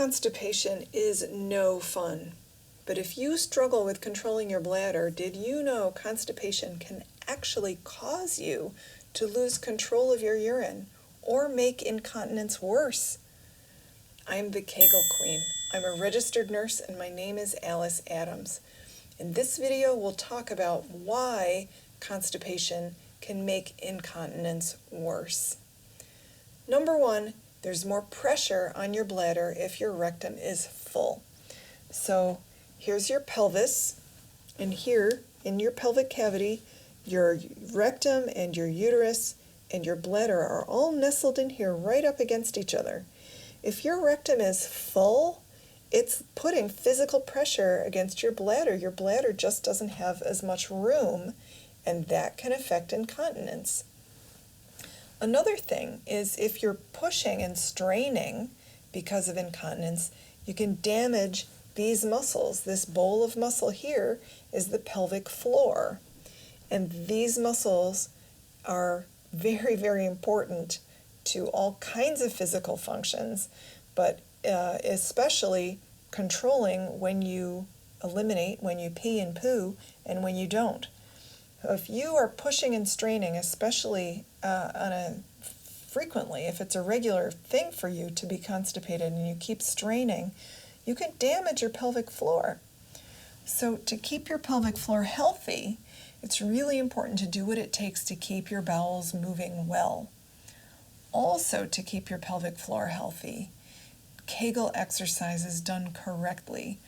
Constipation is no fun, but if you struggle with controlling your bladder, did you know constipation can actually cause you to lose control of your urine or make incontinence worse? I'm the Kegel Queen. I'm a registered nurse and my name is Alice Adams. In this video, we'll talk about why constipation can make incontinence worse. Number one, there's more pressure on your bladder if your rectum is full. So here's your pelvis, and here in your pelvic cavity, your rectum and your uterus and your bladder are all nestled in here right up against each other. If your rectum is full, it's putting physical pressure against your bladder. Your bladder just doesn't have as much room, and that can affect incontinence. Another thing is if you're pushing and straining because of incontinence, you can damage these muscles. This bowl of muscle here is the pelvic floor. And these muscles are very, very important to all kinds of physical functions, but especially controlling when you eliminate, when you pee and poo, and when you don't. If you are pushing and straining, especially frequently, if it's a regular thing for you to be constipated and you keep straining, you can damage your pelvic floor. So to keep your pelvic floor healthy, it's really important to do what it takes to keep your bowels moving well. Also, to keep your pelvic floor healthy, Kegel exercises done correctly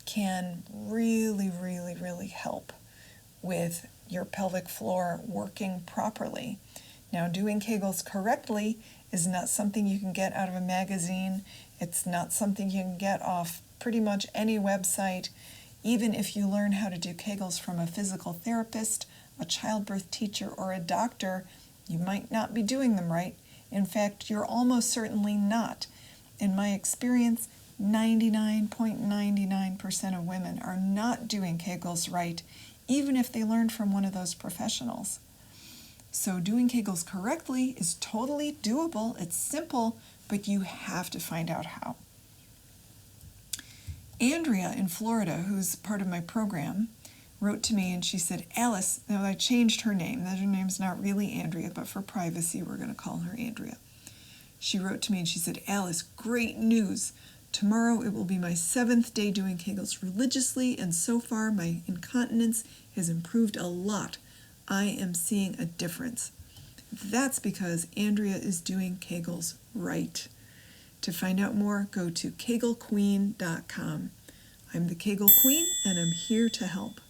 can really, really, really help with your pelvic floor working properly. Now, doing Kegels correctly is not something you can get out of a magazine. It's not something you can get off pretty much any website. Even if you learn how to do Kegels from a physical therapist, a childbirth teacher, or a doctor, you might not be doing them right. In fact, you're almost certainly not. In my experience, 99.99% of women are not doing Kegels right, even if they learned from one of those professionals. So doing Kegels correctly is totally doable. It's simple, but you have to find out how. Andrea in Florida, who's part of my program, wrote to me and she said, Alice, now I changed her name. Her name's not really Andrea, but for privacy, we're going to call her Andrea. She wrote to me and she said, Alice, great news. Tomorrow it will be my 7th day doing Kegels religiously, and so far my incontinence has improved a lot. I am seeing a difference. That's because Andrea is doing Kegels right. To find out more, go to kegelqueen.com. I'm the Kegel Queen, and I'm here to help.